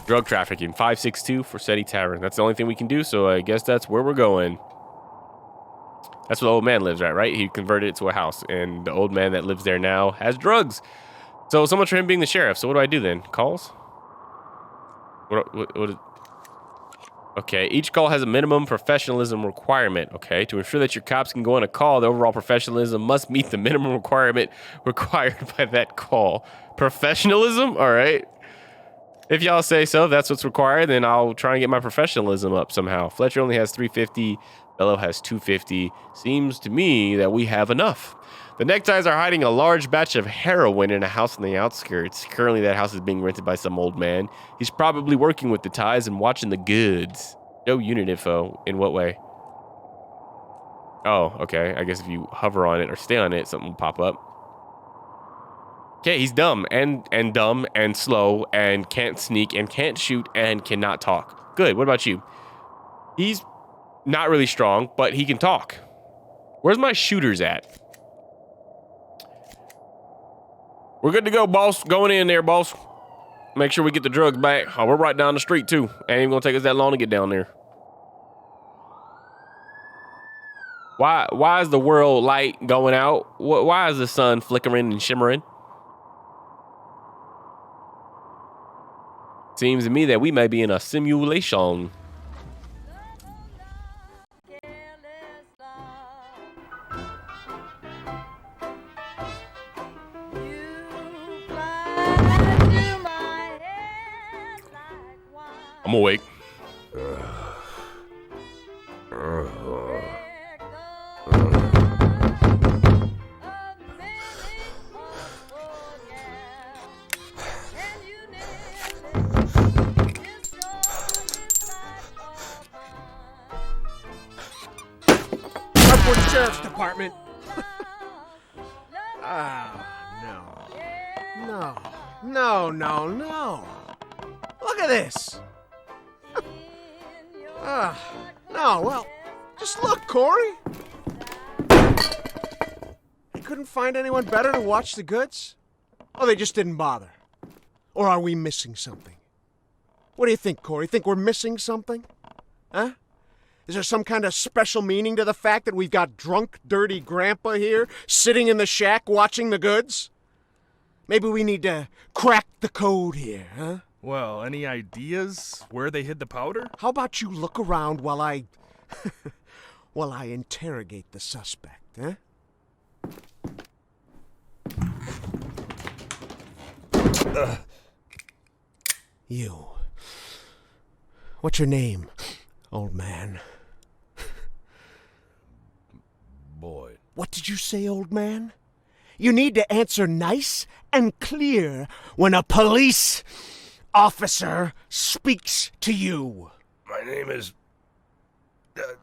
Drug trafficking, 562 for SETI Tavern. That's the only thing we can do, so I guess that's where we're going. That's where the old man lives at, right? He converted it to a house, and the old man that lives there now has drugs. So much for him being the sheriff. So what do I do then? Calls? What okay, each call has a minimum professionalism requirement. Okay, to ensure that your cops can go on a call, the overall professionalism must meet the minimum requirement required by that call. Professionalism? All right. If y'all say so, if that's what's required, then I'll try and get my professionalism up somehow. Fletcher only has 350. Bello has 250. Seems to me that we have enough. The neckties are hiding a large batch of heroin in a house on the outskirts. Currently, that house is being rented by some old man. He's probably working with the ties and watching the goods. No unit info. In what way? Oh, okay. I guess if you hover on it or stay on it, something will pop up. Okay, he's dumb and dumb and slow and can't sneak and can't shoot and cannot talk. Good. What about you? He's not really strong, but he can talk. Where's my shooters at? We're good to go, boss. Going in there, boss. Make sure we get the drugs back. Oh, we're right down the street, too. Ain't even gonna take us that long to get down there. Why is the world light going out? Why is the sun flickering and shimmering? Seems to me that we may be in a simulation. I'm awake. Sheriff's Department. No. Look at this. No, well, just look, Corey. You couldn't find anyone better to watch the goods? Oh, they just didn't bother. Or are we missing something? What do you think, Corey? Think we're missing something? Huh? Is there some kind of special meaning to the fact that we've got drunk, dirty grandpa here sitting in the shack watching the goods? Maybe we need to crack the code here, huh? Well, any ideas where they hid the powder? How about you look around while I interrogate the suspect, huh? You. What's your name, old man? Boyd. What did you say, old man? You need to answer nice and clear when a police officer speaks to you. My name is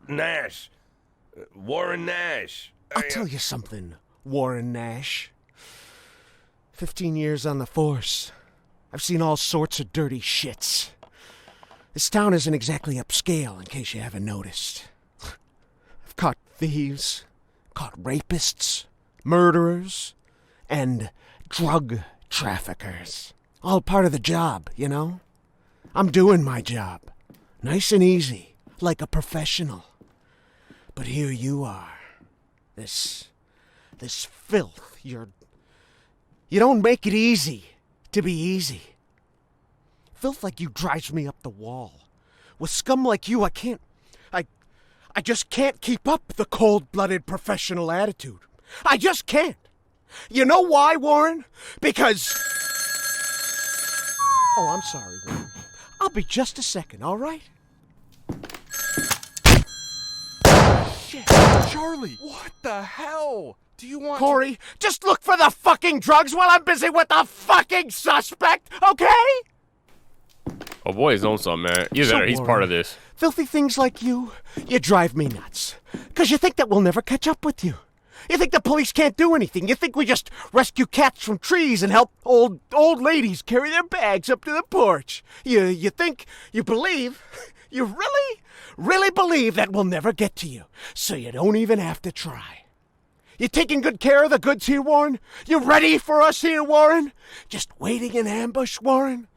Nash. Warren Nash. I'll tell you something, Warren Nash. 15 years on the force. I've seen all sorts of dirty shits. This town isn't exactly upscale, in case you haven't noticed. I've caught thieves, caught rapists, murderers, and drug traffickers. All part of the job, you know? I'm doing my job. Nice and easy, like a professional. But here you are. This filth. You don't make it easy to be easy. Filth like you drives me up the wall. With scum like you, I just can't keep up the cold-blooded professional attitude. I just can't. You know why, Warren? Because... Oh, I'm sorry, Warren. I'll be just a second, all right? Shit, Charlie! What the hell? Do you want Corey, just look for the fucking drugs while I'm busy with the fucking suspect, okay? Oh boy, he's on something, man. He's Warren, part of this. Filthy things like you drive me nuts. Because you think that we'll never catch up with you. You think the police can't do anything. You think we just rescue cats from trees and help old ladies carry their bags up to the porch. You think, you believe, you really believe that we'll never get to you. So you don't even have to try. You taking good care of the goods here, Warren? You ready for us here, Warren? Just waiting in ambush, Warren?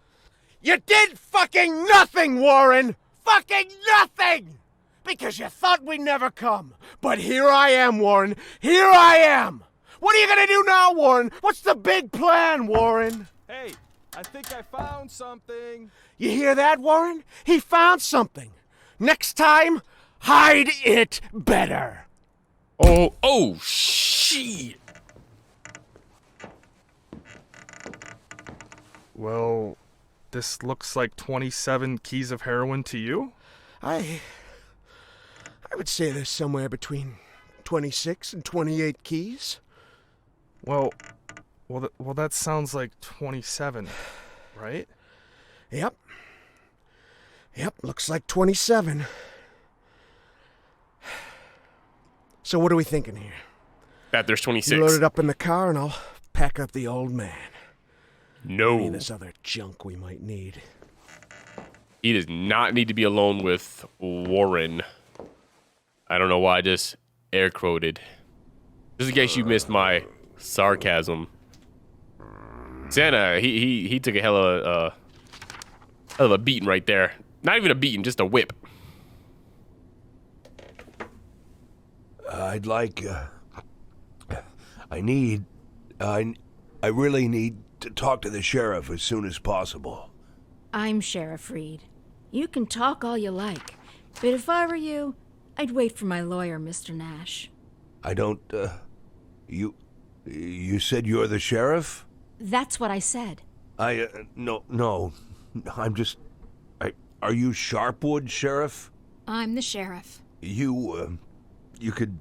You did fucking nothing, Warren! Fucking nothing! Because you thought we'd never come. But here I am, Warren. Here I am! What are you gonna do now, Warren? What's the big plan, Warren? Hey, I think I found something. You hear that, Warren? He found something. Next time, hide it better. Oh, shit. Well, this looks like 27 keys of heroin to you? I would say there's somewhere between 26 and 28 keys. Well, that sounds like 27, right? Yep, looks like 27. So what are we thinking here? That there's 26. You load it up in the car and I'll pack up the old man. No. Any of this other junk we might need. He does not need to be alone with Warren. I don't know why I just air quoted. Just in case you missed my sarcasm. Santa, he took a hell of a beating right there. Not even a beating, just a whip. I'd like, I really need to talk to the sheriff as soon as possible. I'm Sheriff Reed. You can talk all you like, but if I were you, I'd wait for my lawyer, Mr. Nash. I don't, you said you're the sheriff? That's what I said. No, I'm just, are you Sharpwood, Sheriff? I'm the sheriff. You could,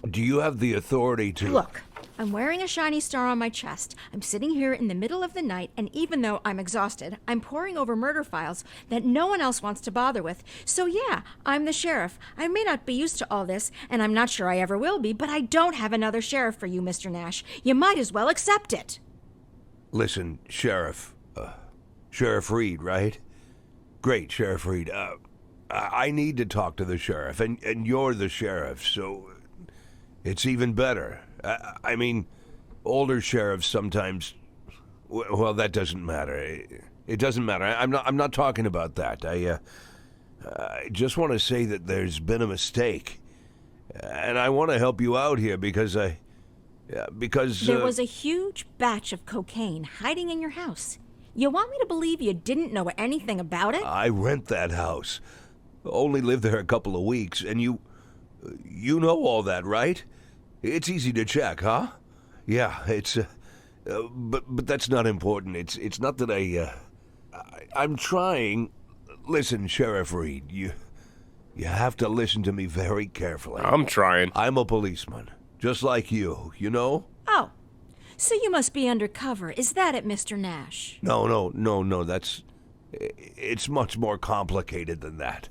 do you have the authority to... Look, I'm wearing a shiny star on my chest. I'm sitting here in the middle of the night, and even though I'm exhausted, I'm poring over murder files that no one else wants to bother with. So yeah, I'm the sheriff. I may not be used to all this, and I'm not sure I ever will be, but I don't have another sheriff for you, Mr. Nash. You might as well accept it. Listen, Sheriff, Sheriff Reed, right? Great, Sheriff Reed. I need to talk to the sheriff, and you're the sheriff, so it's even better. I mean, older sheriffs sometimes. Well, that doesn't matter. It doesn't matter. I'm not talking about that. I just want to say that there's been a mistake, and I want to help you out here because there was a huge batch of cocaine hiding in your house. You want me to believe you didn't know anything about it? I rent that house. Only lived there a couple of weeks, and you know all that, right? It's easy to check, huh? Yeah, it's but that's not important. It's not that I'm trying. Listen, Sheriff Reed, you have to listen to me very carefully. I'm trying. I'm a policeman, just like you know? Oh, so you must be undercover. Is that it, Mr. Nash? No, it's much more complicated than that.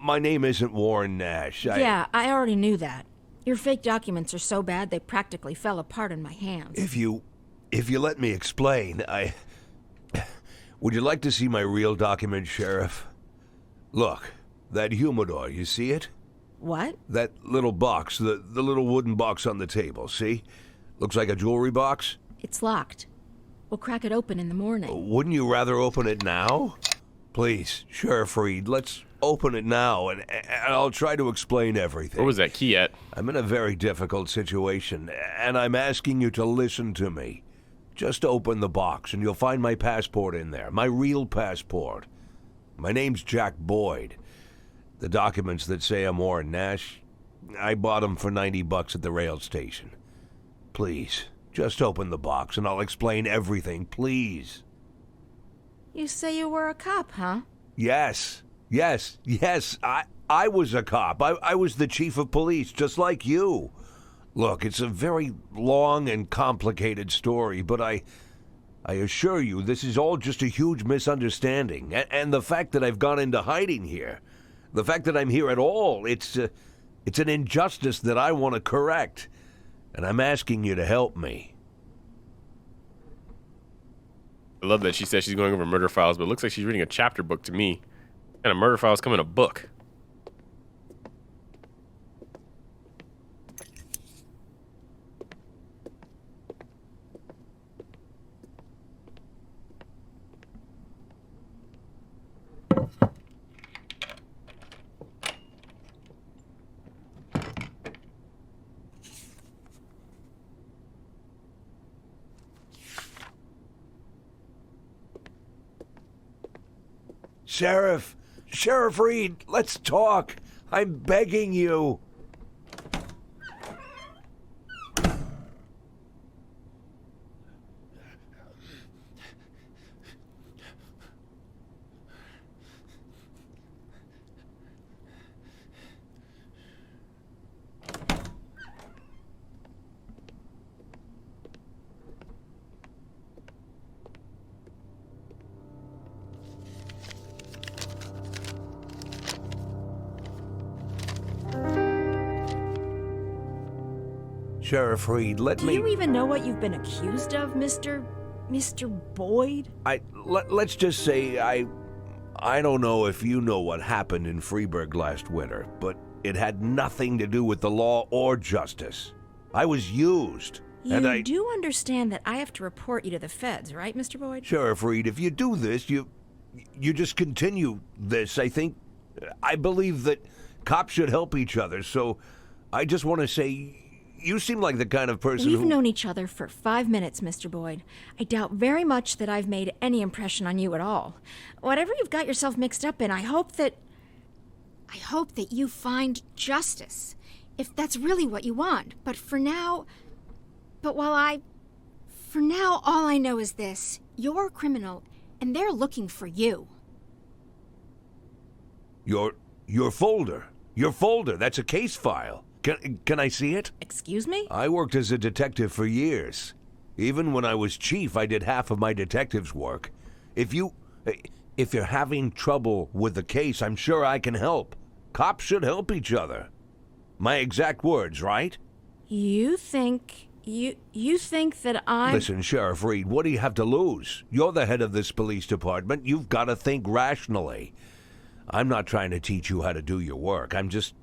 My name isn't Warren Nash. Yeah, I already knew that. Your fake documents are so bad they practically fell apart in my hands. If you let me explain, would you like to see my real document, Sheriff? Look, that humidor, you see it? What? That little box, the little wooden box on the table, see? Looks like a jewelry box. It's locked. We'll crack it open in the morning. Wouldn't you rather open it now? Please, Sheriff Reed, let's open it now, and I'll try to explain everything. Where was that key at? I'm in a very difficult situation, and I'm asking you to listen to me. Just open the box, and you'll find my passport in there, my real passport. My name's Jack Boyd. The documents that say I'm Warren Nash, I bought them for $90 at the rail station. Please, just open the box, and I'll explain everything, please. You say you were a cop, huh? Yes. I was a cop. I was the chief of police, just like you. Look, it's a very long and complicated story, but I assure you this is all just a huge misunderstanding. And the fact that I've gone into hiding here, the fact that I'm here at all, it's an injustice that I want to correct. And I'm asking you to help me. I love that she says she's going over murder files, but it looks like she's reading a chapter book to me. And a murder files come in a book. Sheriff Reed, let's talk. I'm begging you. Sheriff Reed, let Do me... you even know what you've been accused of, Mr. Boyd? Let's just say I don't know if you know what happened in Freeburg last winter, but it had nothing to do with the law or justice. I was used. You do understand that I have to report you to the feds, right, Mr. Boyd? Sheriff Reed, if you do this, you just continue this. I believe that cops should help each other, so I just want to say you seem like the kind of person We've who... known each other for 5 minutes, Mr. Boyd. I doubt very much that I've made any impression on you at all. Whatever you've got yourself mixed up in, I hope that you find justice, if that's really what you want. But for now, all I know is this. You're a criminal, and they're looking for you. Your folder. Your folder. That's a case file. Can I see it? Excuse me? I worked as a detective for years. Even when I was chief, I did half of my detective's work. If you're having trouble with the case, I'm sure I can help. Cops should help each other. My exact words, right? You think that I'm... Listen, Sheriff Reed, what do you have to lose? You're the head of this police department. You've got to think rationally. I'm not trying to teach you how to do your work. I'm just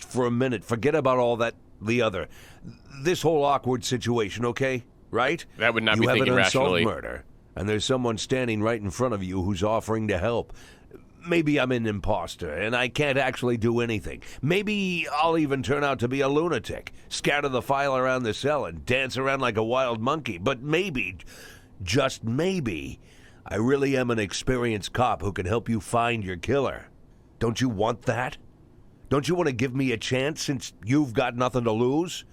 for a minute, forget about all that, this whole awkward situation, okay? Right? That would not be thinking rationally. You have an unsolved murder, and there's someone standing right in front of you who's offering to help. Maybe I'm an imposter, and I can't actually do anything. Maybe I'll even turn out to be a lunatic, scatter the file around the cell and dance around like a wild monkey. But maybe, just maybe, I really am an experienced cop who can help you find your killer. Don't you want that? Don't you want to give me a chance since you've got nothing to lose?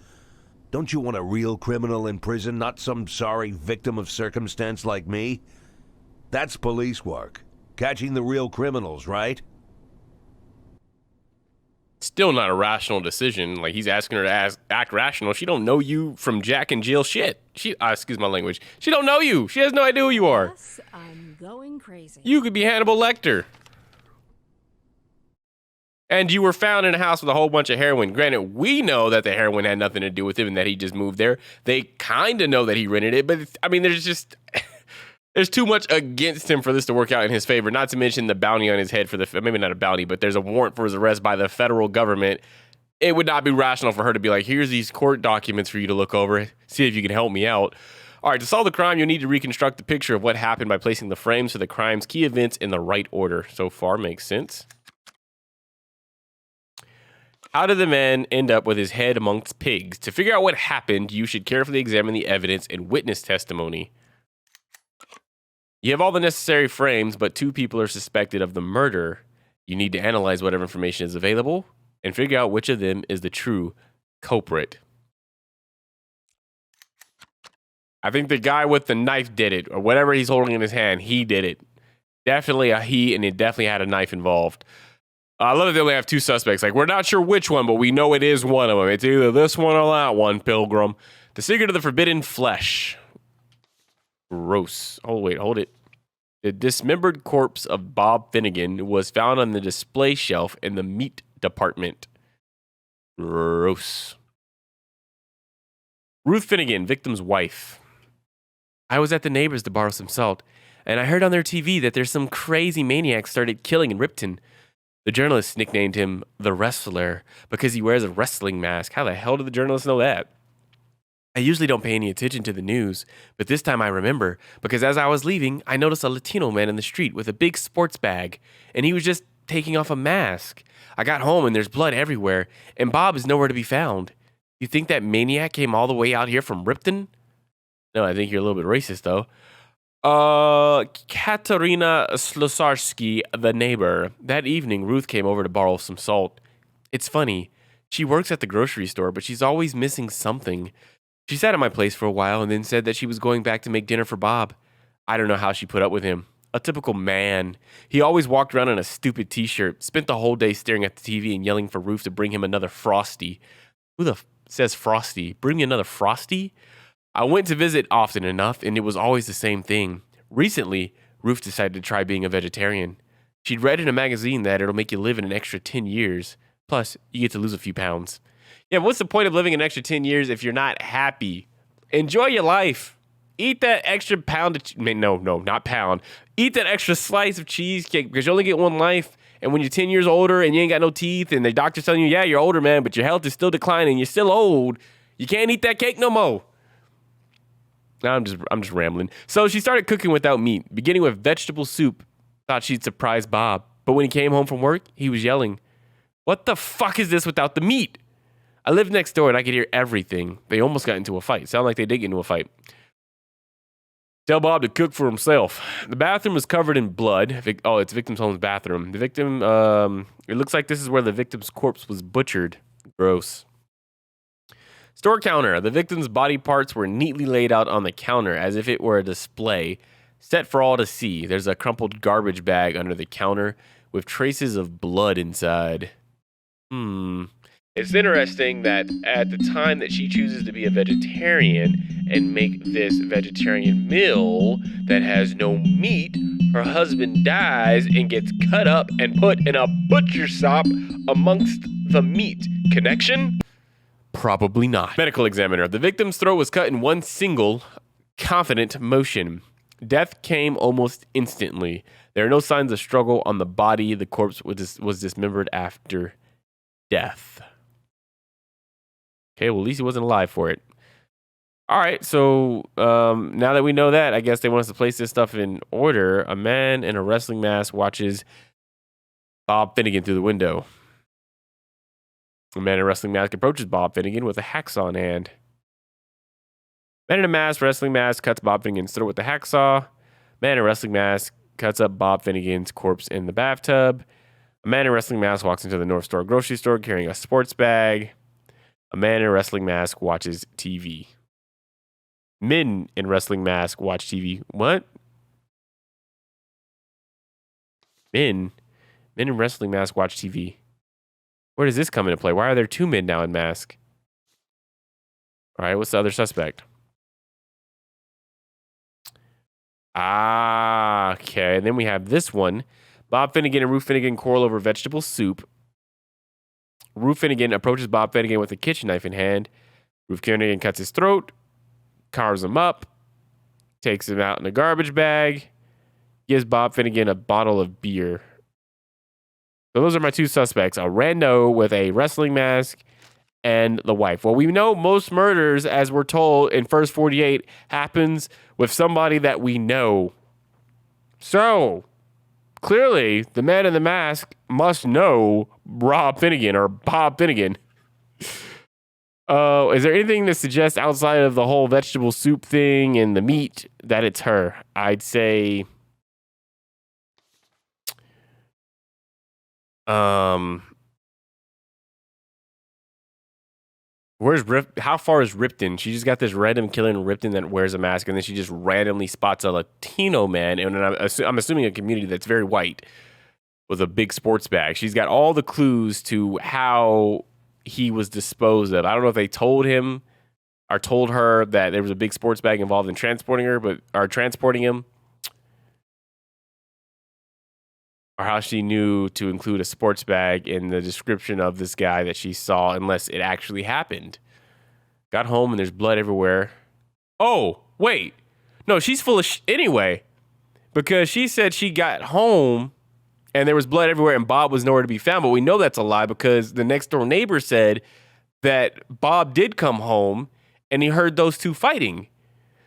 Don't you want a real criminal in prison, not some sorry victim of circumstance like me? That's police work. Catching the real criminals, right? Still not a rational decision. Like, he's asking her to act rational. She don't know you from Jack and Jill shit. Excuse my language. She don't know you. She has no idea who you are. Yes, I'm going crazy. You could be Hannibal Lecter. And you were found in a house with a whole bunch of heroin. Granted, we know that the heroin had nothing to do with him and that he just moved there. They kind of know that he rented it, but I mean, there's too much against him for this to work out in his favor. Not to mention the bounty on his head maybe not a bounty, but there's a warrant for his arrest by the federal government. It would not be rational for her to be like, here's these court documents for you to look over, see if you can help me out. All right, to solve the crime, you'll need to reconstruct the picture of what happened by placing the frames for the crime's key events in the right order. So far, makes sense. How did the man end up with his head amongst pigs? To figure out what happened, you should carefully examine the evidence and witness testimony. You have all the necessary frames, but 2 people are suspected of the murder. You need to analyze whatever information is available and figure out which of them is the true culprit. I think the guy with the knife did it, or whatever he's holding in his hand, he did it. Definitely a he, and it definitely had a knife involved. I love that they only have 2 suspects. Like, we're not sure which one, but we know it is one of them. It's either this one or that one, Pilgrim. The Secret of the Forbidden Flesh. Gross. Oh, wait, hold it. The dismembered corpse of Bob Finnegan was found on the display shelf in the meat department. Gross. Ruth Finnegan, victim's wife. I was at the neighbors to borrow some salt, and I heard on their TV that there's some crazy maniac started killing in Ripton. The journalists nicknamed him the Wrestler because he wears a wrestling mask. How the hell did the journalists know that? I usually don't pay any attention to the news, but this time I remember because as I was leaving, I noticed a Latino man in the street with a big sports bag, and he was just taking off a mask. I got home and there's blood everywhere, and Bob is nowhere to be found. You think that maniac came all the way out here from Ripton? No, I think you're a little bit racist, though. Katerina Slosarski, the neighbor. That evening, Ruth came over to borrow some salt. It's funny. She works at the grocery store, but she's always missing something. She sat at my place for a while and then said that she was going back to make dinner for Bob. I don't know how she put up with him. A typical man. He always walked around in a stupid t-shirt, spent the whole day staring at the TV and yelling for Ruth to bring him another Frosty. Who the says Frosty? Bring me another Frosty? I went to visit often enough, and it was always the same thing. Recently, Ruth decided to try being a vegetarian. She'd read in a magazine that it'll make you live in an extra 10 years. Plus, you get to lose a few pounds. Yeah, but what's the point of living an extra 10 years if you're not happy? Enjoy your life. Eat that extra pound of not pound. Eat that extra slice of cheesecake because you only get one life. And when you're 10 years older and you ain't got no teeth and the doctor's telling you, yeah, you're older, man, but your health is still declining, you're still old, you can't eat that cake no more. Now I'm just rambling. So she started cooking without meat, beginning with vegetable soup. Thought she'd surprise Bob. But when he came home from work, he was yelling, "What the fuck is this without the meat?" I lived next door and I could hear everything. They almost got into a fight. Sound like they did get into a fight. Tell Bob to cook for himself. The bathroom was covered in blood. It's victim's home's bathroom. The victim, it looks like this is where the victim's corpse was butchered. Gross. Store counter. The victim's body parts were neatly laid out on the counter as if it were a display, set for all to see. There's a crumpled garbage bag under the counter with traces of blood inside. It's interesting that at the time that she chooses to be a vegetarian and make this vegetarian meal that has no meat, her husband dies and gets cut up and put in a butcher shop amongst the meat. Connection? Probably not. Medical examiner. The victim's throat was cut in one single, confident motion. Death came almost instantly. There are no signs of struggle on the body. The corpse was dismembered after death. Okay, well, at least he wasn't alive for it. All right, so now that we know that, I guess they want us to place this stuff in order. A man in a wrestling mask watches Bob Finnegan through the window. A man in a wrestling mask approaches Bob Finnegan with a hacksaw in hand. Man in a wrestling mask cuts Bob Finnegan's throat with a hacksaw. Man in a wrestling mask cuts up Bob Finnegan's corpse in the bathtub. A man in a wrestling mask walks into the North Store grocery store carrying a sports bag. A man in a wrestling mask watches TV. Men in wrestling mask watch TV. What? Men in wrestling mask watch TV. Where does this come into play? Why are there two men now in mask? All right, what's the other suspect? Okay. And then we have this one. Bob Finnegan and Ruth Finnegan quarrel over vegetable soup. Ruth Finnegan approaches Bob Finnegan with a kitchen knife in hand. Ruth Finnegan cuts his throat, carves him up, takes him out in a garbage bag, gives Bob Finnegan a bottle of beer. So those are my two suspects, a rando with a wrestling mask and the wife. Well, we know most murders, as we're told in First 48, happens with somebody that we know. So, clearly, the man in the mask must know Rob Finnegan or Bob Finnegan. Is there anything to suggest outside of the whole vegetable soup thing and the meat that it's her? I'd say... how far is Ripton? She just got this random killer in Ripton that wears a mask, and then she just randomly spots a Latino man, and I'm assuming a community that's very white with a big sports bag. She's got all the clues to how he was disposed of. I don't know if they told him or told her that there was a big sports bag involved in transporting him, or how she knew to include a sports bag in the description of this guy that she saw, unless it actually happened. Got home and there's blood everywhere. Oh, wait. No, she's full of anyway. Because she said she got home and there was blood everywhere and Bob was nowhere to be found. But we know that's a lie because the next door neighbor said that Bob did come home and he heard those two fighting.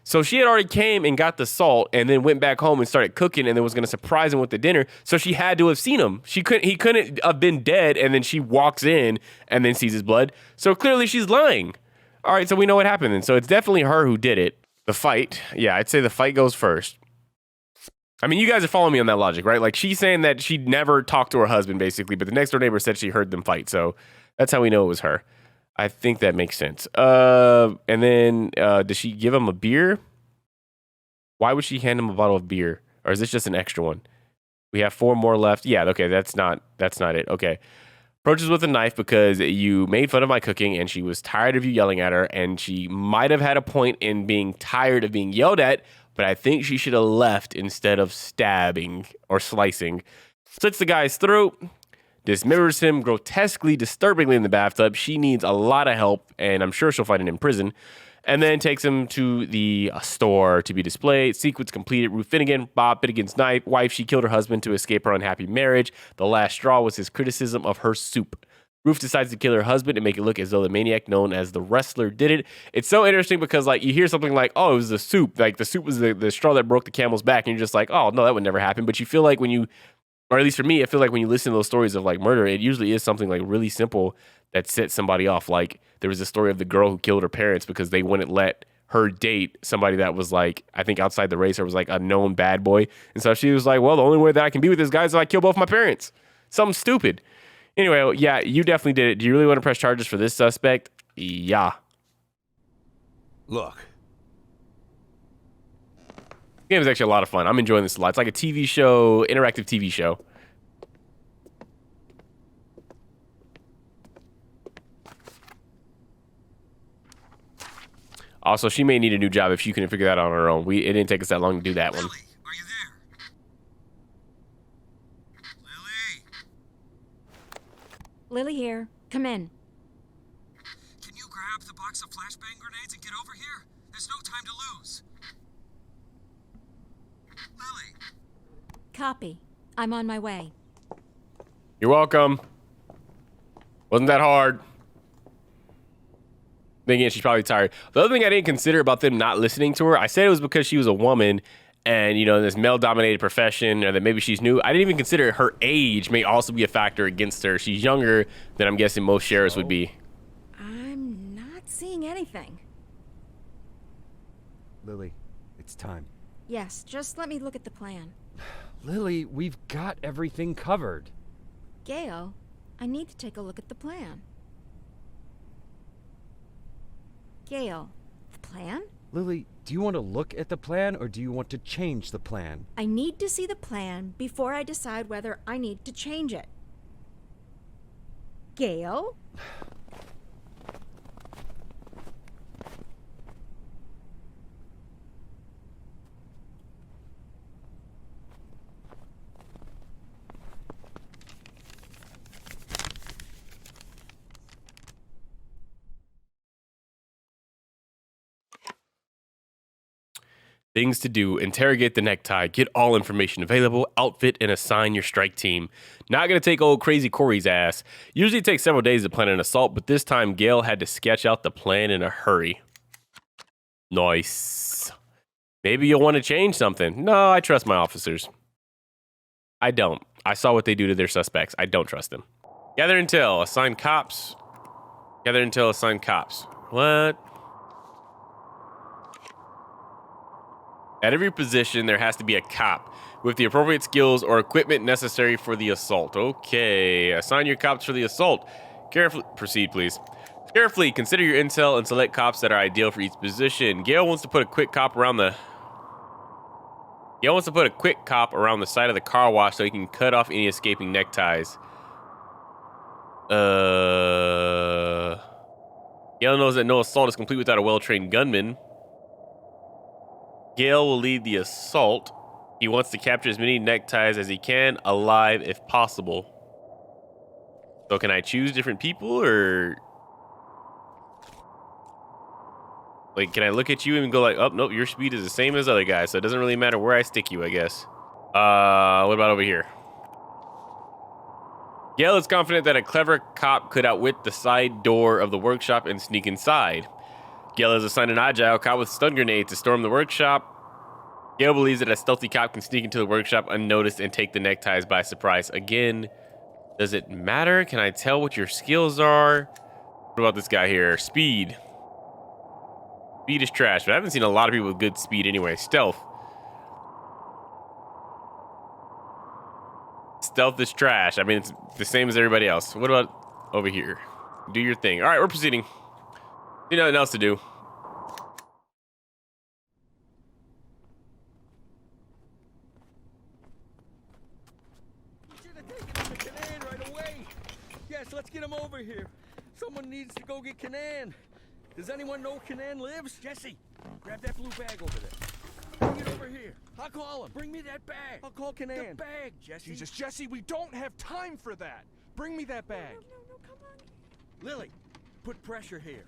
So she had already came and got the salt and then went back home and started cooking and then was going to surprise him with the dinner. So she had to have seen him. He couldn't have been dead, and then she walks in and then sees his blood. So clearly she's lying. All right, so we know what happened then. So it's definitely her who did it. The fight. Yeah, I'd say the fight goes first. I mean, you guys are following me on that logic, right? Like, she's saying that she'd never talked to her husband, basically, but the next door neighbor said she heard them fight. So that's how we know it was her. I think that makes sense. And then does she give him a beer? Why would she hand him a bottle of beer? Or is this just an extra one? We have 4 more left. Yeah, okay, that's not it. Okay. Approaches with a knife because you made fun of my cooking and she was tired of you yelling at her, and she might have had a point in being tired of being yelled at, but I think she should have left instead of stabbing or slicing. Slits the guy's throat, dismembers him grotesquely, disturbingly in the bathtub. She needs a lot of help, and I'm sure she'll find it in prison. And then takes him to the store to be displayed. Sequence completed. Ruth Finnegan, Bob Finnegan's wife. She killed her husband to escape her unhappy marriage. The last straw was his criticism of her soup. Ruth decides to kill her husband and make it look as though the maniac known as the wrestler did it. It's so interesting because, like, you hear something like, oh, it was the soup. Like, the soup was the straw that broke the camel's back. And you're just like, oh, no, that would never happen. But you feel like when you, or at least for me, I feel like when you listen to those stories of, like, murder, it usually is something, like, really simple that sets somebody off. Like, there was a story of the girl who killed her parents because they wouldn't let her date somebody that was, like, I think outside the race or was, like, a known bad boy. And so she was like, well, the only way that I can be with this guy is if I kill both my parents. Something stupid. Anyway, yeah, you definitely did it. Do you really want to press charges for this suspect? Yeah. Look. The game is actually a lot of fun. I'm enjoying this a lot. It's like a TV show, interactive TV show. Also, she may need a new job if she couldn't figure that out on her own. It didn't take us that long to do that one. Lily, are you there? Lily? Lily here. Come in. Can you grab the box of flashbang grenades and get over here? There's no time to lose. Lily. Copy. I'm on my way. You're welcome. Wasn't that hard. Then again, she's probably tired. The other thing I didn't consider about them not listening to her, I said it was because she was a woman and, you know, in this male-dominated profession, or that maybe she's new. I didn't even consider her age may also be a factor against her. She's younger than I'm guessing most sheriffs would be. I'm not seeing anything. Lily, it's time. Yes, just let me look at the plan. Lily, we've got everything covered. Gail, I need to take a look at the plan. Gail, the plan? Lily, do you want to look at the plan or do you want to change the plan? I need to see the plan before I decide whether I need to change it. Gail? Things to do: interrogate the necktie, get all information available, outfit and assign your strike team. Not gonna take old crazy Corey's ass. Usually it takes several days to plan an assault, but this time Gail had to sketch out the plan in a hurry. Nice. Maybe you'll want to change something. No, I trust my officers. I don't. I saw what they do to their suspects. I don't trust them. Gather intel, assign cops. Gather intel, assign cops. What? At every position, there has to be a cop with the appropriate skills or equipment necessary for the assault. Okay, assign your cops for the assault. Carefully, proceed, please. Carefully consider your intel and select cops that are ideal for each position. Gail wants to put a quick cop around the side of the car wash so he can cut off any escaping neckties. Gail knows that no assault is complete without a well-trained gunman. Gail will lead the assault. He wants to capture as many neckties as he can, alive if possible. So can I choose different people, or... like, can I look at you and go like, oh, nope, your speed is the same as other guys, so it doesn't really matter where I stick you, I guess. What about over here? Gail is confident that a clever cop could outwit the side door of the workshop and sneak inside. Gail has assigned an agile cop with stun grenades to storm the workshop. Gail believes that a stealthy cop can sneak into the workshop unnoticed and take the neckties by surprise. Again, does it matter? Can I tell what your skills are? What about this guy here? Speed. Speed is trash, but I haven't seen a lot of people with good speed anyway. Stealth. stealth is trash. I mean, it's the same as everybody else. What about over here? Do your thing. All right, we're proceeding. You know nothing else to do. You should have taken him to Canaan right away. Yes, let's get him over here. Someone needs to go get Canaan. Does anyone know Canaan lives? Jesse, grab that blue bag over there. Bring it over here. I'll call him. Bring me that bag. I'll call Canaan. The bag, Jesse. Jesus, Jesse, we don't have time for that. Bring me that bag. No, come on. Lily, put pressure here.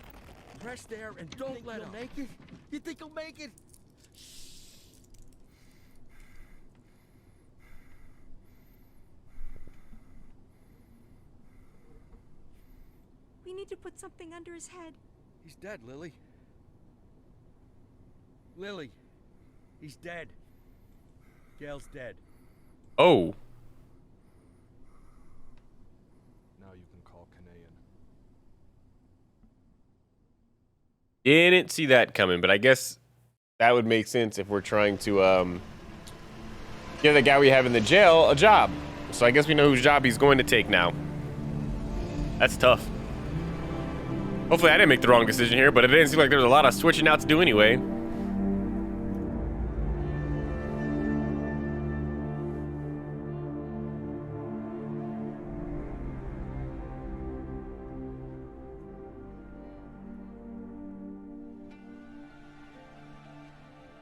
Press there and don't let him make it. You think he'll make it? We need to put something under his head. He's dead, Lily. Lily, he's dead. Gail's dead. Oh. Now you can call Canaan. Didn't see that coming, but I guess that would make sense if we're trying to give the guy we have in the jail a job. So I guess we know whose job he's going to take now. That's tough. Hopefully I didn't make the wrong decision here, but it didn't seem like there was a lot of switching out to do anyway.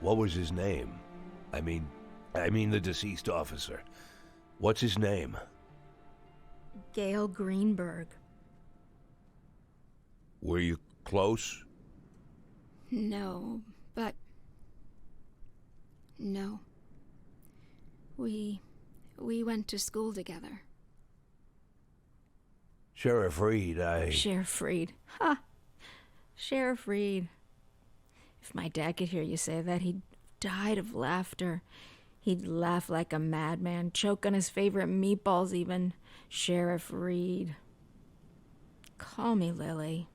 What was his name? I mean the deceased officer. What's his name? Gail Greenberg. Were you close? No, but... No. We went to school together. Sheriff Reed, Sheriff Reed. Ha! Sheriff Reed. If my dad could hear you say that, he'd died of laughter. He'd laugh like a madman, choke on his favorite meatballs even. Sheriff Reed. Call me Lily.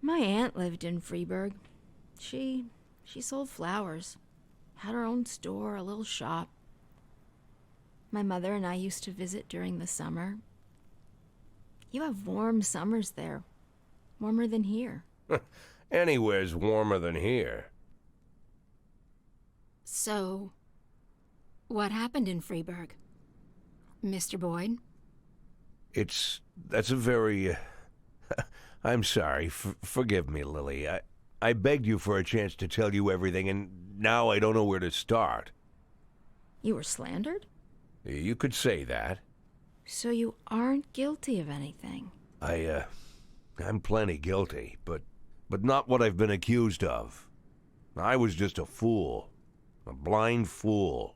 My aunt lived in Freeburg. She sold flowers. Had her own store, a little shop. My mother and I used to visit during the summer. You have warm summers there. Warmer than here. Anywhere's warmer than here. So, what happened in Freeburg? Mr. Boyd? That's a very... I'm sorry. Forgive me, Lily. I begged you for a chance to tell you everything, and now I don't know where to start. You were slandered? You could say that. So you aren't guilty of anything? I'm plenty guilty, but not what I've been accused of. I was just a fool. A blind fool.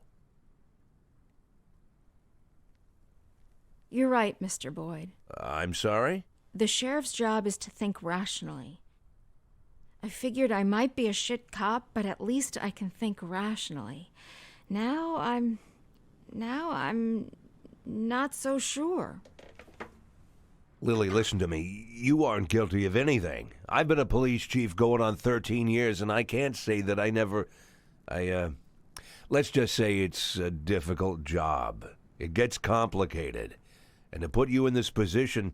You're right, Mr. Boyd. I'm sorry? The sheriff's job is to think rationally. I figured I might be a shit cop, but at least I can think rationally. Now I'm not so sure. Lily, listen to me. You aren't guilty of anything. I've been a police chief going on 13 years, and I can't say that I never... let's just say it's a difficult job. It gets complicated. And to put you in this position,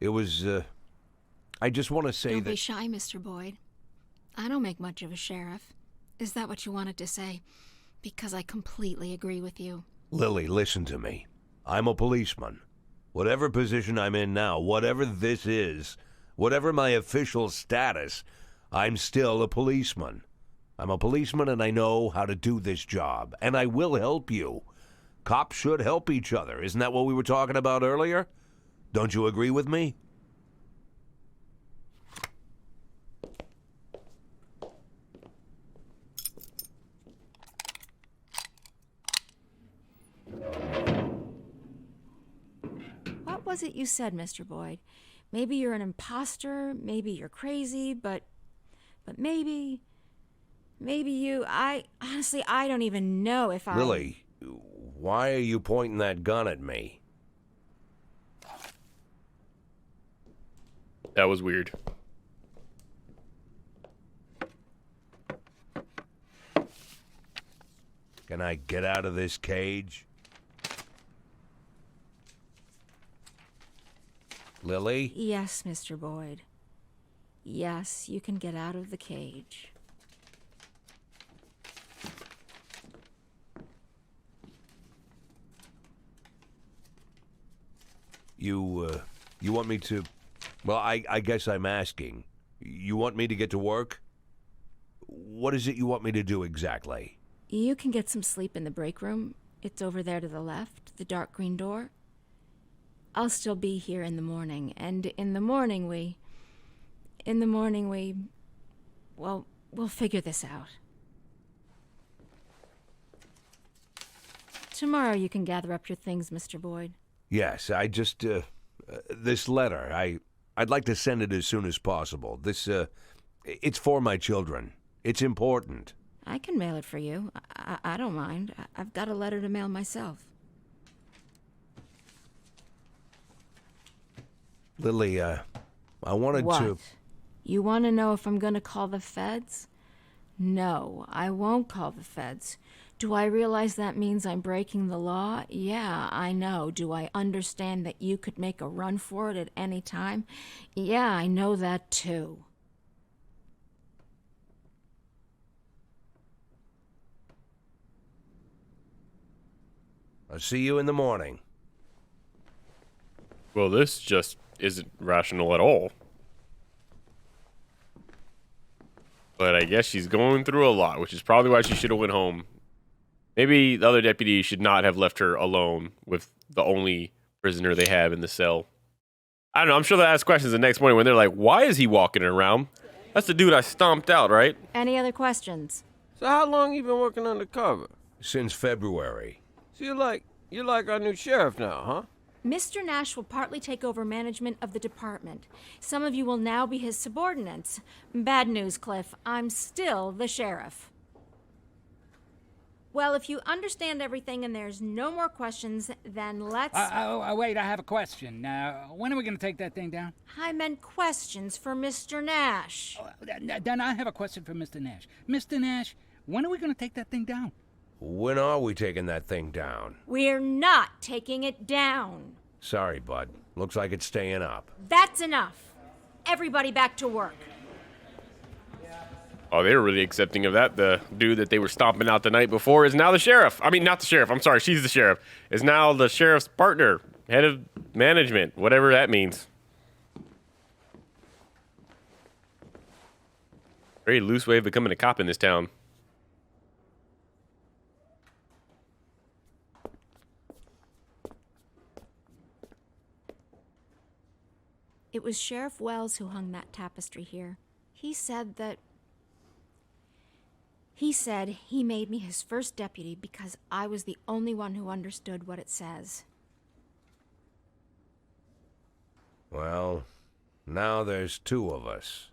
it was, I just want to say Don't that... be shy, Mr. Boyd. I don't make much of a sheriff. Is that what you wanted to say? Because I completely agree with you. Lily, listen to me. I'm a policeman. Whatever position I'm in now, whatever this is, whatever my official status, I'm still a policeman. I'm a policeman and I know how to do this job. And I will help you. Cops should help each other. Isn't that what we were talking about earlier? Don't you agree with me? What was it you said, Mr. Boyd? Maybe you're an imposter, maybe you're crazy, but maybe you... honestly, I don't even know if I... Lily, why are you pointing that gun at me? That was weird. Can I get out of this cage? Lily? Yes, Mr. Boyd. Yes, you can get out of the cage. You want me to... Well, I guess I'm asking. You want me to get to work? What is it you want me to do exactly? You can get some sleep in the break room. It's over there to the left, the dark green door. I'll still be here in the morning, and in the morning we... Well, we'll figure this out. Tomorrow you can gather up your things, Mr. Boyd. Yes, I just... this letter, I'd like to send it as soon as possible. It's for my children. It's important. I can mail it for you. I don't mind. I've got a letter to mail myself. Lily, I wanted What? to... You want to know if I'm going to call the feds? No, I won't call the feds. Do I realize that means I'm breaking the law? Yeah, I know. Do I understand that you could make a run for it at any time? Yeah, I know that too. I'll see you in the morning. Well, this just isn't rational at all. But I guess she's going through a lot, which is probably why she should have went home. Maybe the other deputy should not have left her alone with the only prisoner they have in the cell. I don't know. I'm sure they'll ask questions the next morning when they're like, why is he walking around? That's the dude I stomped out, right? Any other questions? So how long you been working undercover? Since February. So you're like our new sheriff now, huh? Mr. Nash will partly take over management of the department. Some of you will now be his subordinates. Bad news, Cliff. I'm still the sheriff. Well, if you understand everything and there's no more questions, then let's... Wait, I have a question. When are we going to take that thing down? I meant questions for Mr. Nash. Then I have a question for Mr. Nash. Mr. Nash, when are we going to take that thing down? When are we taking that thing down? We're not taking it down. Sorry, bud. Looks like it's staying up. That's enough. Everybody back to work. Oh, they were really accepting of that. The dude that they were stomping out the night before is now the sheriff. I mean, not the sheriff. I'm sorry. She's the sheriff. Is now the sheriff's partner, head of management, whatever that means. Very loose way of becoming a cop in this town. It was Sheriff Wells who hung that tapestry here. He said he made me his first deputy because I was the only one who understood what it says. Well, now there's two of us.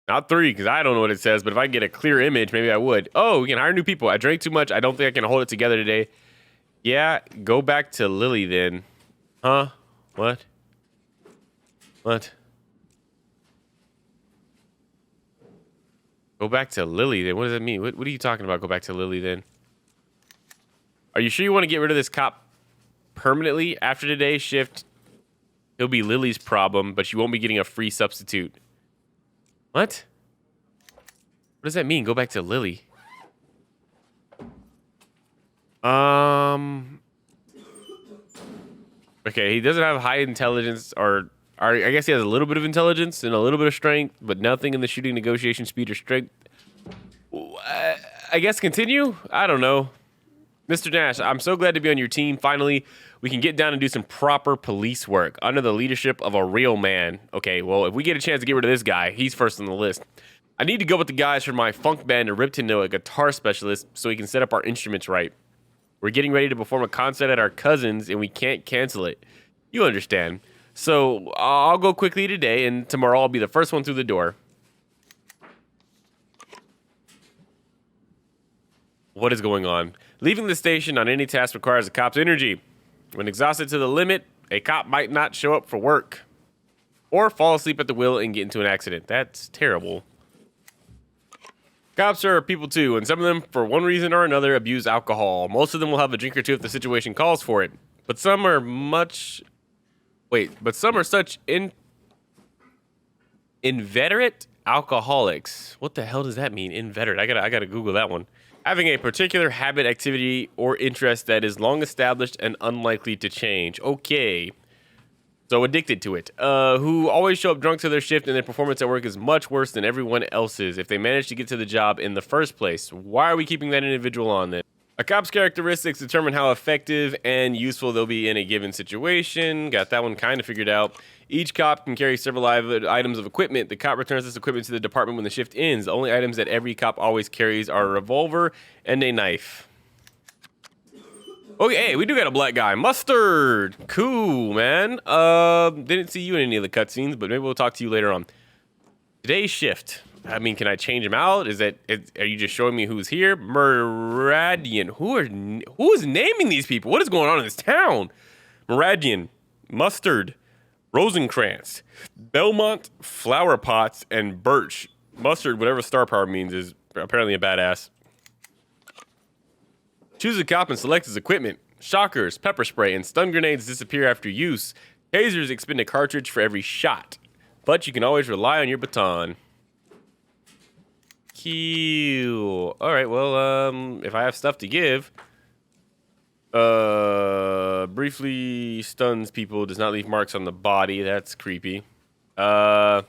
Not three, because I don't know what it says, but if I get a clear image, maybe I would. Oh, we can hire new people. I drank too much. I don't think I can hold it together today. Yeah, go back to Lily then. Huh? What? What? Go back to Lily then. What does that mean? What are you talking about? Go back to Lily then. Are you sure you want to get rid of this cop permanently after today's shift? He'll be Lily's problem, but you won't be getting a free substitute. What? What does that mean? Go back to Lily. Okay, he doesn't have high intelligence, or I guess he has a little bit of intelligence and a little bit of strength, but nothing in the shooting, negotiation, speed, or strength. I guess continue? I don't know. Mr. Nash, I'm so glad to be on your team. Finally, we can get down and do some proper police work under the leadership of a real man. Okay, well, if we get a chance to get rid of this guy, he's first on the list. I need to go with the guys from my funk band to Ripton to a guitar specialist so he can set up our instruments right. We're getting ready to perform a concert at our cousin's, and we can't cancel it. You understand. So I'll go quickly today, and tomorrow I'll be the first one through the door. What is going on? Leaving the station on any task requires a cop's energy. When exhausted to the limit, a cop might not show up for work. Or fall asleep at the wheel and get into an accident. That's terrible. Cops are people too, and some of them, for one reason or another, abuse alcohol. Most of them will have a drink or two if the situation calls for it. But some are such inveterate alcoholics. What the hell does that mean? Inveterate. I gotta Google that one. Having a particular habit, activity, or interest that is long established and unlikely to change. Okay. So addicted to it. Who always show up drunk to their shift and their performance at work is much worse than everyone else's if they manage to get to the job in the first place. Why are we keeping that individual on then? A cop's characteristics determine how effective and useful they'll be in a given situation. Got that one kind of figured out. Each cop can carry several items of equipment. The cop returns this equipment to the department when the shift ends. The only items that every cop always carries are a revolver and a knife. Okay, hey, we do got a black guy. Murderz. Cool, man. Didn't see you in any of the cutscenes, but maybe we'll talk to you later on. Today's shift. I mean, can I change him out? Are you just showing me who's here? Murderz. Who is naming these people? What is going on in this town? Murderz, Mustard, Rosencrantz, Belmont, Flower Pots, and Birch. Mustard, whatever star power means, is apparently a badass. Choose a cop and select his equipment. Shockers, pepper spray, and stun grenades disappear after use. Tasers expend a cartridge for every shot. But you can always rely on your baton. Cool. Alright, well, if I have stuff to give. Briefly stuns people, does not leave marks on the body. That's creepy. Taser's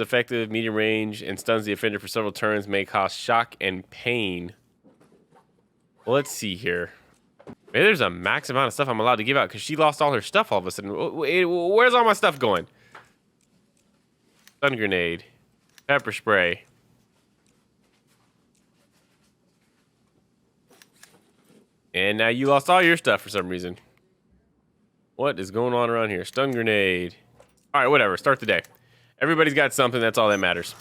effective, medium range, and stuns the offender for several turns, may cause shock and pain. Well, let's see here. Maybe there's a max amount of stuff I'm allowed to give out because she lost all her stuff all of a sudden. Where's all my stuff going? Stun grenade. Pepper spray. And now you lost all your stuff for some reason. What is going on around here? Stun grenade. All right, whatever. Start the day. Everybody's got something. That's all that matters.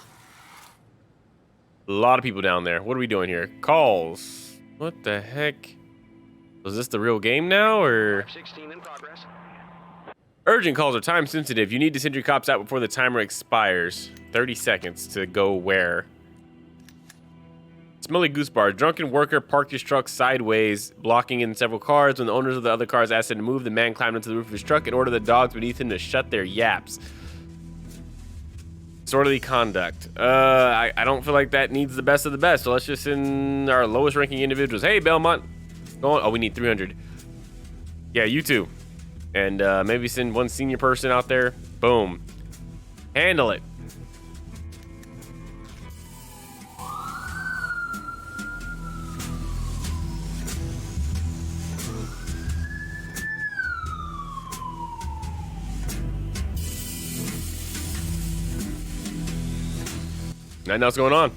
A lot of people down there. What are we doing here? Calls. What the heck? Was this the real game now, or? 16 in progress. Urgent calls are time sensitive. You need to send your cops out before the timer expires. 30 seconds to go where? Smelly Goose Bar. Drunken worker parked his truck sideways, blocking in several cars. When the owners of the other cars asked him to move, the man climbed onto the roof of his truck and ordered the dogs beneath him to shut their yaps. Disorderly conduct. I don't feel like that needs the best of the best, so let's just send our lowest ranking individuals. Hey, Belmont. Go on. Oh, we need 300. Yeah, you too. And maybe send one senior person out there. Boom. Handle it. Nothing else going on.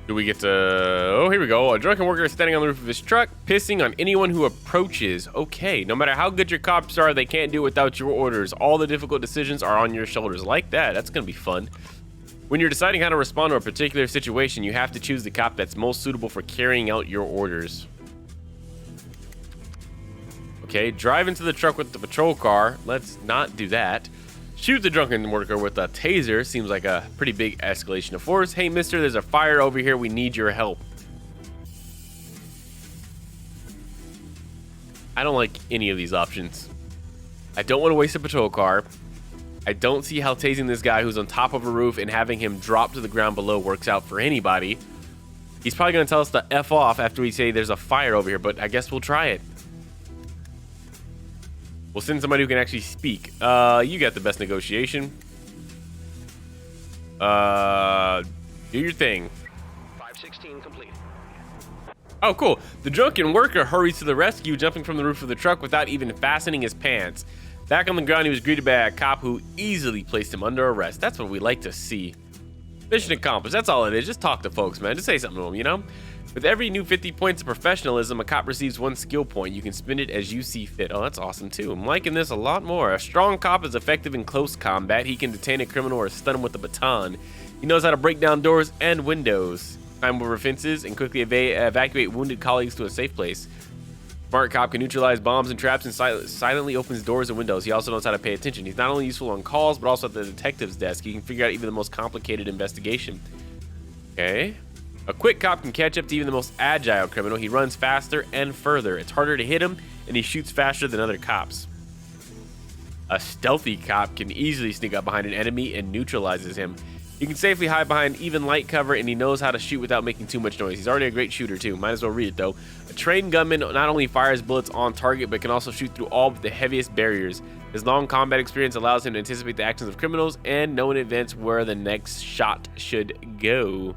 Do we get to... Oh, here we go. A drunken worker is standing on the roof of his truck, pissing on anyone who approaches. Okay, no matter how good your cops are, they can't do it without your orders. All the difficult decisions are on your shoulders. Like that. That's going to be fun. When you're deciding how to respond to a particular situation, you have to choose the cop that's most suitable for carrying out your orders. Okay, drive into the truck with the patrol car. Let's not do that. Shoot the drunken worker with a taser. Seems like a pretty big escalation of force. Hey, mister, there's a fire over here. We need your help. I don't like any of these options. I don't want to waste a patrol car. I don't see how tasing this guy who's on top of a roof and having him drop to the ground below works out for anybody. He's probably going to tell us to F off after we say there's a fire over here, but I guess we'll try it. We'll send somebody who can actually speak. You got the best negotiation. Do your thing. 516 complete. Oh, cool. The drunken worker hurries to the rescue, jumping from the roof of the truck without even fastening his pants. Back on the ground, he was greeted by a cop who easily placed him under arrest. That's what we like to see. Mission accomplished. That's all it is. Just talk to folks, man. Just say something to them, you know? With every new 50 points of professionalism, a cop receives 1 skill point. You can spend it as you see fit. Oh, that's awesome, too. I'm liking this a lot more. A strong cop is effective in close combat. He can detain a criminal or stun him with a baton. He knows how to break down doors and windows, climb over fences, and quickly evacuate wounded colleagues to a safe place. Smart cop can neutralize bombs and traps and silently opens doors and windows. He also knows how to pay attention. He's not only useful on calls, but also at the detective's desk. He can figure out even the most complicated investigation. Okay. A quick cop can catch up to even the most agile criminal. He runs faster and further. It's harder to hit him, and he shoots faster than other cops. A stealthy cop can easily sneak up behind an enemy and neutralizes him. He can safely hide behind even light cover, and he knows how to shoot without making too much noise. He's already a great shooter, too. Might as well read it, though. A trained gunman not only fires bullets on target, but can also shoot through all but the heaviest barriers. His long combat experience allows him to anticipate the actions of criminals and know in advance where the next shot should go.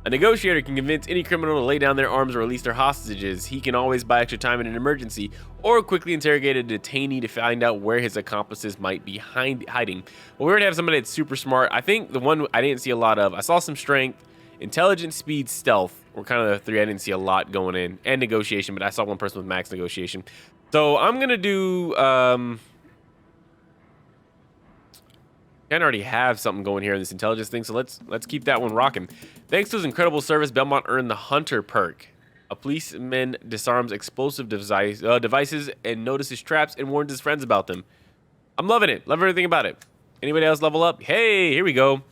A negotiator can convince any criminal to lay down their arms or release their hostages. He can always buy extra time in an emergency or quickly interrogate a detainee to find out where his accomplices might be hiding. Well, we already have somebody that's super smart. I think the one I didn't see a lot of, I saw some strength, intelligence, speed, stealth were kind of the three I didn't see a lot going in, and negotiation, but I saw one person with max negotiation. So I'm going to do... I already have something going here in this intelligence thing, so let's keep that one rocking. Thanks to his incredible service, Belmont earned the Hunter perk. A policeman disarms explosive devices and notices traps and warns his friends about them. I'm loving it. Love everything about it. Anybody else level up? Hey, here we go.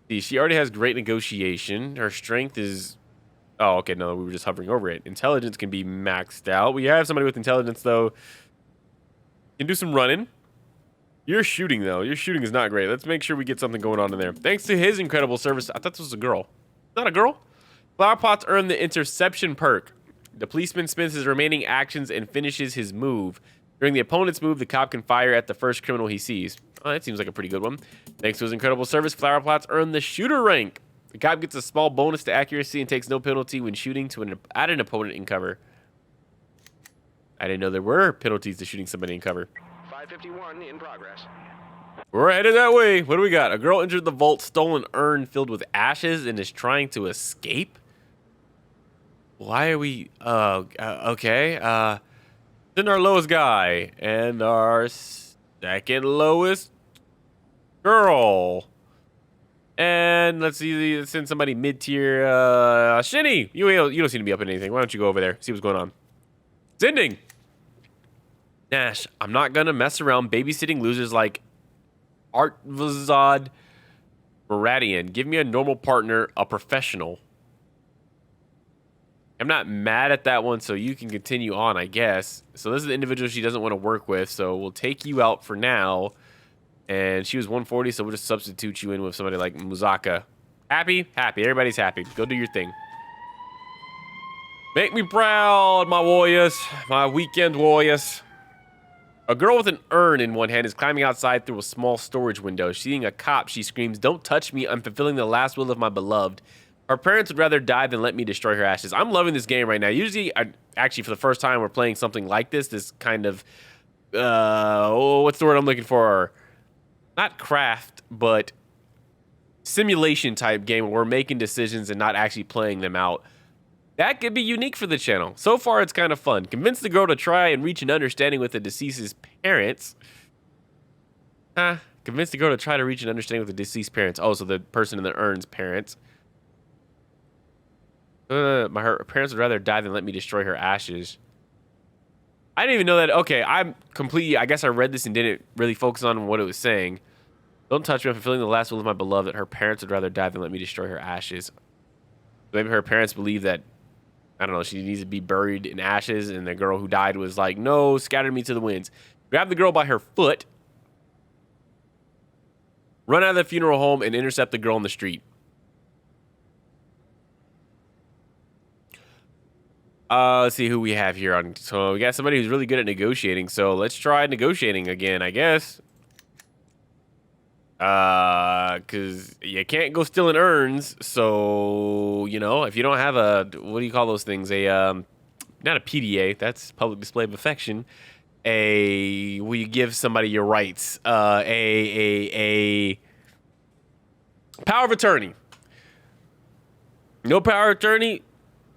See, she already has great negotiation. Her strength is... Oh, okay, no, we were just hovering over it. Intelligence can be maxed out. We have somebody with intelligence, though. Can do some running. Your shooting, though. Your shooting is not great. Let's make sure we get something going on in there. Thanks to his incredible service... I thought this was a girl. Not a girl? Flowerpots earned the interception perk. The policeman spends his remaining actions and finishes his move. During the opponent's move, the cop can fire at the first criminal he sees. Oh, that seems like a pretty good one. Thanks to his incredible service, Flowerpots earned the shooter rank. The cop gets a small bonus to accuracy and takes no penalty when shooting at an opponent in cover. I didn't know there were penalties to shooting somebody in cover. 551 in progress. We're headed that way. What do we got? A girl entered the vault, stole an urn filled with ashes, and is trying to escape? Why are we... okay. Then our lowest guy and our second lowest girl. And let's see, let's send somebody mid-tier. Shinny, you don't seem to be up in anything. Why don't you go over there, see what's going on? Sending. Nash, I'm not gonna mess around babysitting losers like Artvazad Baradian. Give me a normal partner, a professional. I'm not mad at that one, so you can continue on, I guess. So this is the individual she doesn't want to work with, so we'll take you out for now. And she was 140, so we'll just substitute you in with somebody like Muzaka. Happy? Happy. Everybody's happy. Go do your thing. Make me proud, my warriors. My weekend warriors. A girl with an urn in one hand is climbing outside through a small storage window. Seeing a cop, she screams, "Don't touch me. I'm fulfilling the last will of my beloved." Her parents would rather die than let me destroy her ashes. I'm loving this game right now. Usually, actually, for the first time, we're playing something like this kind of, what's the word I'm looking for? Not craft, but simulation type game where we're making decisions and not actually playing them out. That could be unique for the channel. So far, it's kind of fun. Convince the girl to try and reach an understanding with the deceased's parents. Convince the girl to try to reach an understanding with the deceased parents. Oh, so the person in the urn's parents. Her parents would rather die than let me destroy her ashes. I didn't even know that. Okay, I'm completely... I guess I read this and didn't really focus on what it was saying. Don't touch me. I'm fulfilling the last will of my beloved. That her parents would rather die than let me destroy her ashes. Maybe her parents believe that, I don't know, she needs to be buried in ashes, and the girl who died was like, no, scatter me to the winds. Grab the girl by her foot, run out of the funeral home, and intercept the girl on the street. Let's see who we have here. So we got somebody who's really good at negotiating, so let's try negotiating again, I guess. Because you can't go stealing urns, so, you know, if you don't have a, what do you call those things? Not a PDA, that's public display of affection. Will you give somebody your rights? A power of attorney. No power of attorney,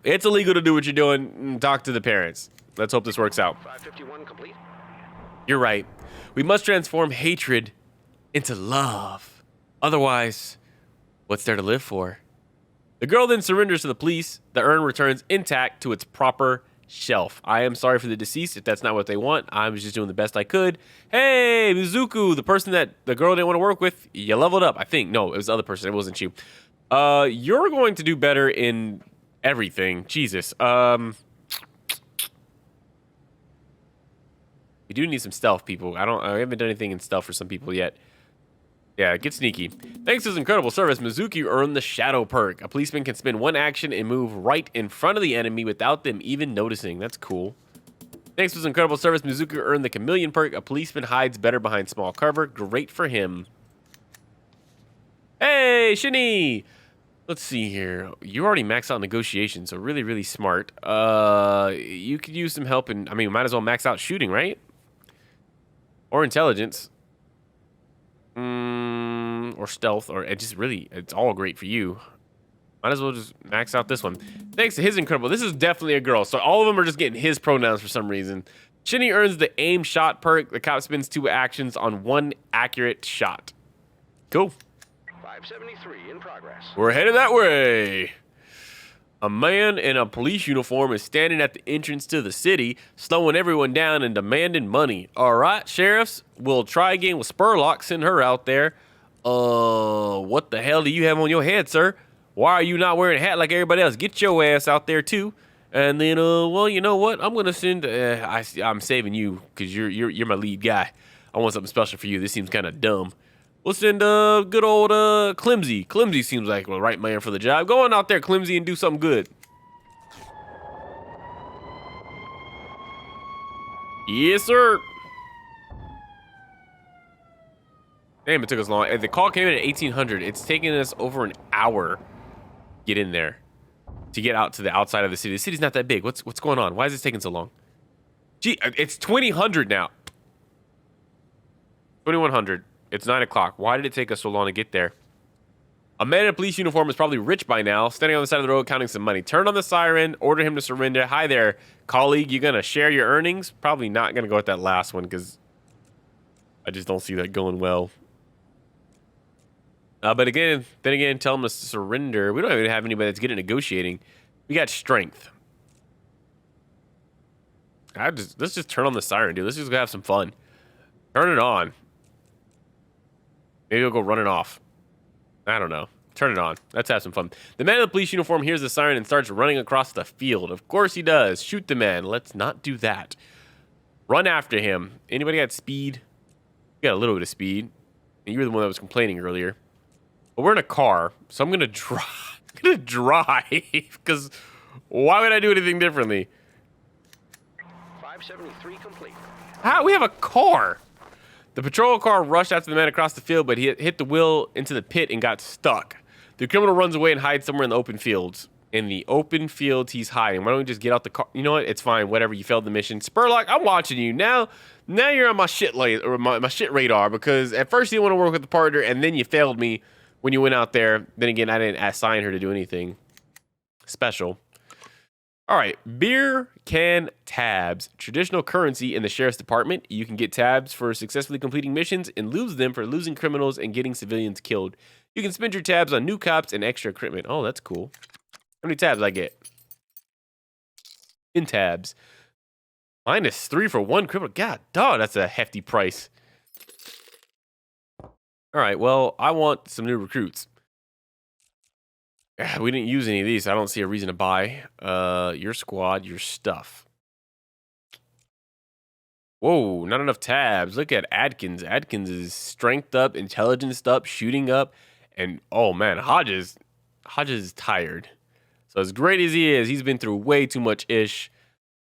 it's illegal to do what you're doing. Talk to the parents. Let's hope this works out. 551 complete. You're right. We must transform hatred into love. Otherwise, what's there to live for? The girl then surrenders to the police. The urn returns intact to its proper shelf. I am sorry for the deceased if that's not what they want. I was just doing the best I could. Hey, Mizuku, the person that the girl didn't want to work with, you leveled up, I think. No, it was the other person. It wasn't you. You're going to do better in everything. Jesus. We do need some stealth, people. I haven't done anything in stealth for some people yet. Yeah, get sneaky. Thanks to his incredible service, Mizuki earned the Shadow perk. A policeman can spend one action and move right in front of the enemy without them even noticing. That's cool. Thanks to his incredible service, Mizuki earned the Chameleon perk. A policeman hides better behind small cover. Great for him. Hey, Shinny! Let's see here. You already maxed out negotiations, so really, really smart. You could use some help in... I mean, might as well max out shooting, right? Or intelligence. Or stealth, or it's all great for you. Might as well just max out this one. Thanks to his incredible, this is definitely a girl, so all of them are just getting his pronouns for some reason. Shinny earns the aim shot perk. The cop spends 2 actions on 1 accurate shot. Cool. 573 in progress. We're headed that way. A man in a police uniform is standing at the entrance to the city, slowing everyone down and demanding money. All right, sheriffs, we'll try again with Spurlock. Send her out there. What the hell do you have on your head, sir? Why are you not wearing a hat like everybody else? Get your ass out there too. And then, well, you know what? I'm gonna send. I'm saving you because you're my lead guy. I want something special for you. This seems kind of dumb. We'll send good old Clemsy. Clemsy seems like the right man for the job. Go on out there, Clemsy, and do something good. Yes, sir. Damn, it took us long. The call came in at 1800. It's taken us over an hour to get in there, to get out to the outside of the city. The city's not that big. What's going on? Why is this taking so long? Gee, it's 2000 now. 2100. It's 9 o'clock. Why did it take us so long to get there? A man in a police uniform is probably rich by now, standing on the side of the road counting some money. Turn on the siren, order him to surrender. Hi there, colleague. You gonna share your earnings? Probably not gonna go with that last one because I just don't see that going well. But then again, tell him to surrender. We don't even have anybody that's good at negotiating. We got strength. Let's just turn on the siren, dude. Let's just go have some fun. Turn it on. Maybe we'll go running off. I don't know. Turn it on. Let's have some fun. The man in the police uniform hears the siren and starts running across the field. Of course he does. Shoot the man. Let's not do that. Run after him. Anybody got speed? You got a little bit of speed. And you were the one that was complaining earlier. But we're in a car, so I'm gonna drive. I'm gonna drive because why would I do anything differently? 573 complete. How? We have a car. The patrol car rushed after the man across the field, but he hit the wheel into the pit and got stuck. The criminal runs away and hides somewhere in the open fields. In the open fields, he's hiding. Why don't we just get out the car? You know what? It's fine. Whatever. You failed the mission. Spurlock, I'm watching you. Now you're on my shit my shit radar because at first you didn't want to work with the partner and then you failed me when you went out there. Then again, I didn't assign her to do anything special. All right, beer can tabs. Traditional currency in the sheriff's department. You can get tabs for successfully completing missions and lose them for losing criminals and getting civilians killed. You can spend your tabs on new cops and extra equipment. Oh, that's cool. How many tabs I get? In tabs. -3 for 1 criminal. God, dog, that's a hefty price. All right, well, I want some new recruits. We didn't use any of these. So I don't see a reason to buy. Your squad, your stuff. Whoa, not enough tabs. Look at Adkins. Adkins is strength up, intelligence up, shooting up, and oh man, Hodges is tired. So as great as he is, he's been through way too much ish.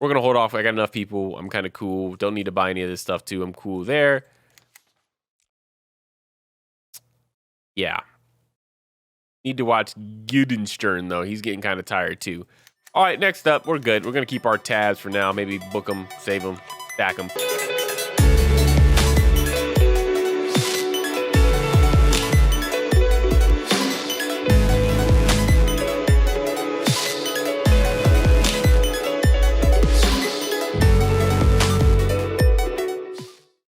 We're gonna hold off. I got enough people. I'm kind of cool. Don't need to buy any of this stuff too. I'm cool there. Yeah. Need to watch Gudenstern, though. He's getting kind of tired, too. All right, next up, we're good. We're going to keep our tabs for now. Maybe book them, save them, stack them.